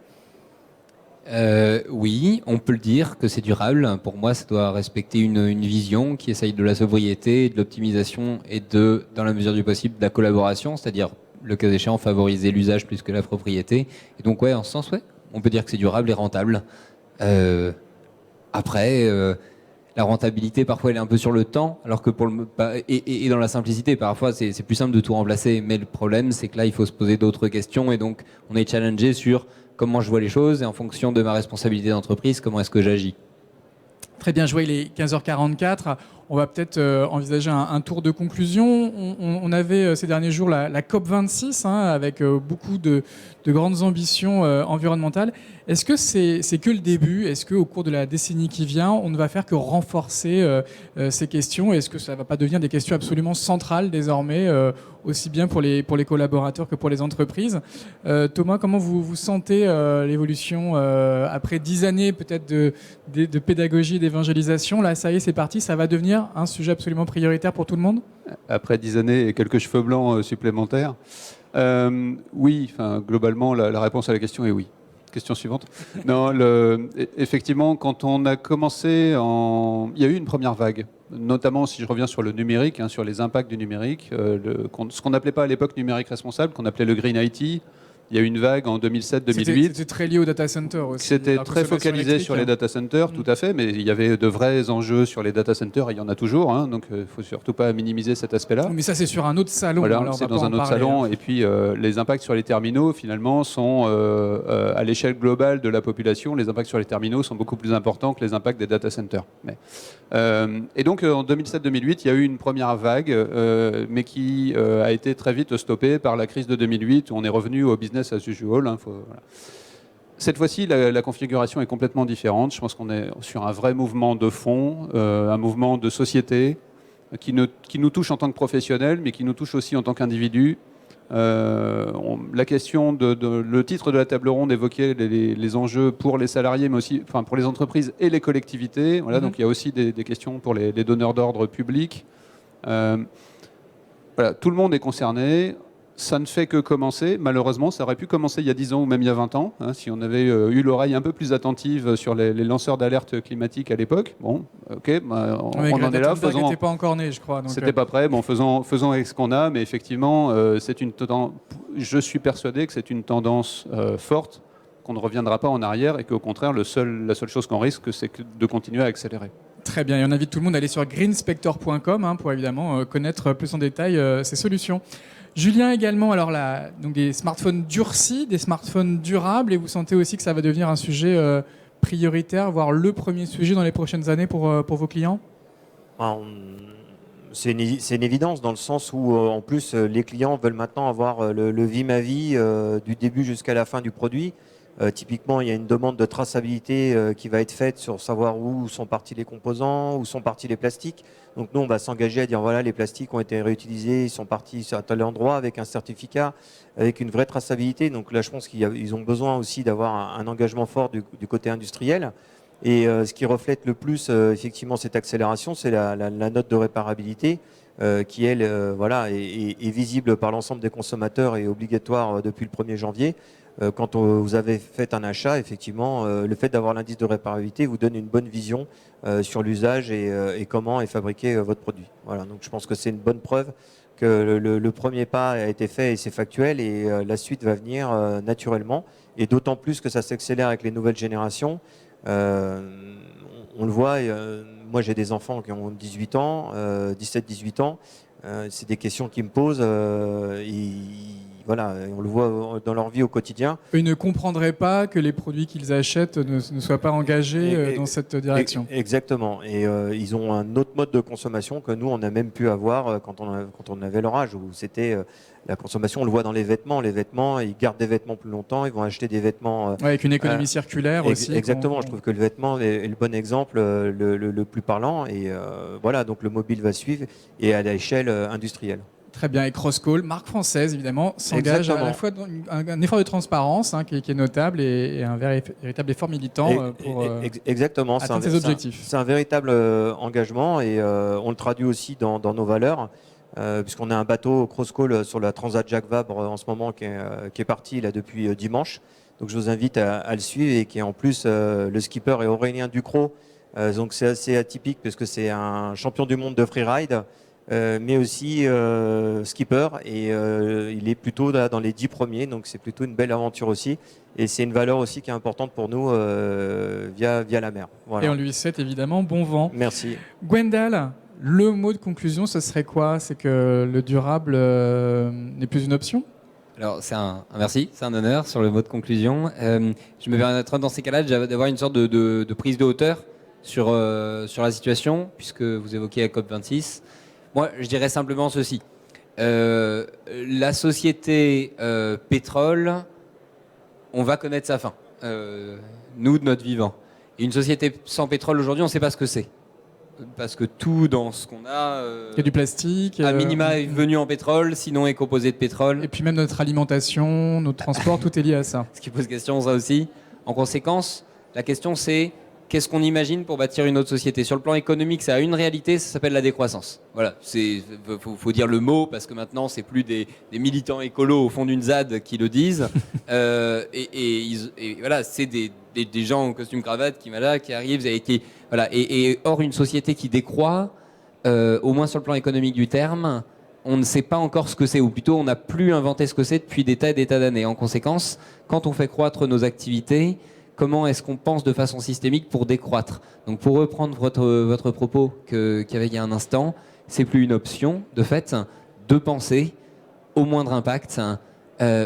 Oui, on peut le dire que c'est durable. Pour moi, ça doit respecter une vision qui essaye de la sobriété, de l'optimisation et dans la mesure du possible, de la collaboration, c'est-à-dire, le cas échéant, favoriser l'usage plus que la propriété. Et donc, en ce sens, on peut dire que c'est durable et rentable. Après, la rentabilité, parfois, elle est un peu sur le temps, alors que et dans la simplicité, parfois, c'est plus simple de tout remplacer. Mais le problème, c'est que là, il faut se poser d'autres questions. Et donc, on est challengé sur comment je vois les choses et en fonction de ma responsabilité d'entreprise, comment est-ce que j'agis. Très bien joué, il est 15h44. On va peut-être envisager un tour de conclusion. On avait ces derniers jours la COP26 avec beaucoup de grandes ambitions environnementales. Est-ce que c'est que le début? Est-ce qu'au cours de la décennie qui vient, on ne va faire que renforcer ces questions? Est-ce que ça ne va pas devenir des questions absolument centrales désormais, aussi bien pour les collaborateurs que pour les entreprises? Thomas, comment vous sentez l'évolution après 10 années peut-être de pédagogie et d'évangélisation? Là, ça y est, c'est parti, ça va devenir un sujet absolument prioritaire pour tout le monde? Après 10 années et quelques cheveux blancs supplémentaires, oui, globalement, la réponse à la question est oui. Question suivante. Non, effectivement, quand on a commencé, il y a eu une première vague, notamment si je reviens sur le numérique, sur les impacts du numérique, ce qu'on n'appelait pas à l'époque numérique responsable, qu'on appelait le Green IT. Il y a eu une vague en 2007-2008. C'était très lié au data center aussi. C'était très focalisé sur les data centers, tout à fait, mais il y avait de vrais enjeux sur les data centers, il y en a toujours, donc il ne faut surtout pas minimiser cet aspect-là. Mais ça, c'est sur un autre salon. Voilà, c'est dans un autre salon. Et puis, les impacts sur les terminaux, finalement, sont à l'échelle globale de la population. Les impacts sur les terminaux sont beaucoup plus importants que les impacts des data centers. Et donc, en 2007-2008, il y a eu une première vague, mais qui a été très vite stoppée par la crise de 2008, où on est revenu au business as usual. Voilà. Cette fois-ci, la configuration est complètement différente. Je pense qu'on est sur un vrai mouvement de fond, un mouvement de société qui nous touche en tant que professionnels, mais qui nous touche aussi en tant qu'individus. La question le titre de la table ronde évoquait les enjeux pour les salariés, mais aussi pour les entreprises et les collectivités. Voilà, donc il y a aussi des questions pour les donneurs d'ordre publics. Voilà, tout le monde est concerné. Ça ne fait que commencer. Malheureusement, ça aurait pu commencer il y a 10 ans ou même il y a 20 ans, si on avait eu l'oreille un peu plus attentive sur les lanceurs d'alerte climatique à l'époque. Bon, ok, on en est là. Greta n'était pas encore né, je crois. C'était pas prêt. Bon, faisons avec ce qu'on a, mais effectivement, je suis persuadé que c'est une tendance forte, qu'on ne reviendra pas en arrière et qu'au contraire, la seule chose qu'on risque, c'est de continuer à accélérer. Très bien, et on invite tout le monde à aller sur greenspector.com pour évidemment connaître plus en détail ces solutions. Julien également, alors donc des smartphones durcis, des smartphones durables, et vous sentez aussi que ça va devenir un sujet prioritaire, voire le premier sujet dans les prochaines années pour vos clients? C'est une évidence dans le sens où, en plus, les clients veulent maintenant avoir le vie ma vie du début jusqu'à la fin du produit. Typiquement, il y a une demande de traçabilité qui va être faite sur savoir où sont partis les composants, où sont partis les plastiques. Donc nous, on va s'engager à dire voilà, les plastiques ont été réutilisés, ils sont partis à tel endroit avec un certificat, avec une vraie traçabilité. Donc là, je pense qu'ils ont besoin aussi d'avoir un engagement fort du côté industriel. Et ce qui reflète le plus effectivement cette accélération, c'est la note de réparabilité qui, elle, voilà, est visible par l'ensemble des consommateurs et obligatoire depuis le 1er janvier. Quand vous avez fait un achat, effectivement, le fait d'avoir l'indice de réparabilité vous donne une bonne vision sur l'usage et comment est fabriqué votre produit. Voilà, donc je pense que c'est une bonne preuve que le premier pas a été fait et c'est factuel et la suite va venir naturellement. Et d'autant plus que ça s'accélère avec les nouvelles générations. On le voit, moi j'ai des enfants qui ont 18 ans, 17-18 ans. C'est des questions qui me posent. Voilà, on le voit dans leur vie au quotidien. Ils ne comprendraient pas que les produits qu'ils achètent ne soient pas engagés dans cette direction. Exactement. Et ils ont un autre mode de consommation que nous, on a même pu avoir quand on avait leur âge, où c'était la consommation, on le voit dans les vêtements. Les vêtements, ils gardent des vêtements plus longtemps, ils vont acheter des vêtements... Ouais, avec une économie circulaire aussi. Exactement, je trouve que le vêtement est le bon exemple, le plus parlant. Et voilà, donc le mobile va suivre et à l'échelle industrielle. Très bien, et Crosscall, marque française évidemment, s'engage à la fois dans un effort de transparence qui est notable et un véritable effort militant pour exactement, atteindre ses objectifs. C'est un véritable engagement et on le traduit aussi dans nos valeurs, puisqu'on a un bateau Crosscall sur la Transat Jacques Vabre en ce moment qui est parti là, depuis dimanche. Donc je vous invite à le suivre et qui est en plus le skipper est Aurélien Ducrot. Donc c'est assez atypique parce que c'est un champion du monde de freeride. Mais aussi skipper et il est plutôt là, dans les 10 premiers, donc c'est plutôt une belle aventure aussi et c'est une valeur aussi qui est importante pour nous via la mer. Voilà. Et on lui souhaite évidemment bon vent. Merci. Gwendal, le mot de conclusion ce serait quoi? C'est que le durable n'est plus une option? Alors, merci, c'est un honneur sur le mot de conclusion. Je me permettrai dans ces cas-là d'avoir une sorte de prise de hauteur sur la situation, puisque vous évoquez la COP26. Moi, je dirais simplement ceci. La société pétrole, on va connaître sa fin. Nous, de notre vivant. Et une société sans pétrole, aujourd'hui, on ne sait pas ce que c'est. Parce que tout dans ce qu'on a... il y a du plastique. À minima est venu en pétrole, sinon est composé de pétrole. Et puis même notre alimentation, notre transport, tout est lié à ça. Ce qui pose question, ça aussi. En conséquence, la question c'est... Qu'est-ce qu'on imagine pour bâtir une autre société? Sur le plan économique, ça a une réalité, ça s'appelle la décroissance. Voilà, faut dire le mot parce que maintenant, c'est plus des militants écolos au fond d'une ZAD qui le disent. Et voilà, c'est des gens en costume cravate qui arrivent voilà. Et or, une société qui décroît, au moins sur le plan économique du terme, on ne sait pas encore ce que c'est, ou plutôt on n'a plus inventé ce que c'est depuis des tas et des tas d'années. En conséquence, quand on fait croître nos activités, comment est-ce qu'on pense de façon systémique pour décroître? Donc pour reprendre votre propos qu'il y avait il y a un instant, c'est plus une option de fait de penser au moindre impact,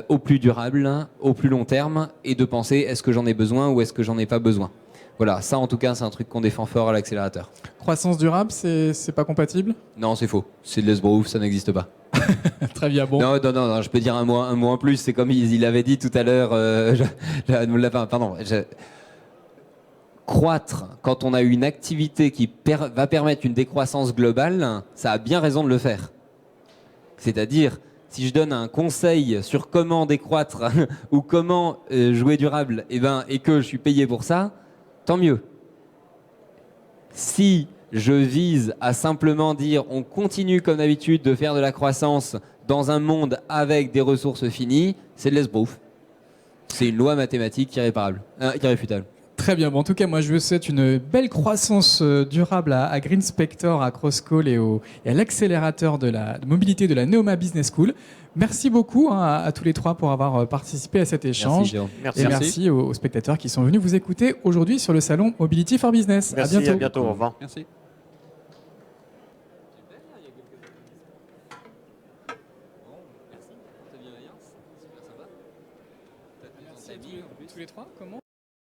au plus durable, au plus long terme, et de penser est-ce que j'en ai besoin ou est-ce que j'en ai pas besoin. Voilà, ça en tout cas c'est un truc qu'on défend fort à l'accélérateur. Croissance durable, c'est pas compatible? Non, c'est faux. C'est de l'esbrouf, ça n'existe pas. Très bien, bon. Non, je peux dire un mot en plus. C'est comme il avait dit tout à l'heure. Croître quand on a une activité qui va permettre une décroissance globale, ça a bien raison de le faire. C'est-à-dire, si je donne un conseil sur comment décroître ou comment jouer durable, et que je suis payé pour ça, tant mieux. Si je vise à simplement dire on continue comme d'habitude de faire de la croissance dans un monde avec des ressources finies, c'est de l'esbrouf. C'est une loi mathématique irréfutable. Très bien. Bon, en tout cas, moi, je vous souhaite une belle croissance durable à Green Spector, à Crosscall et à l'accélérateur de mobilité de la Neoma Business School. Merci beaucoup à tous les trois pour avoir participé à cet échange. Merci, et merci aux spectateurs qui sont venus vous écouter aujourd'hui sur le salon Mobility for Business. Merci, à bientôt. Au revoir. Merci. Tous les trois, comment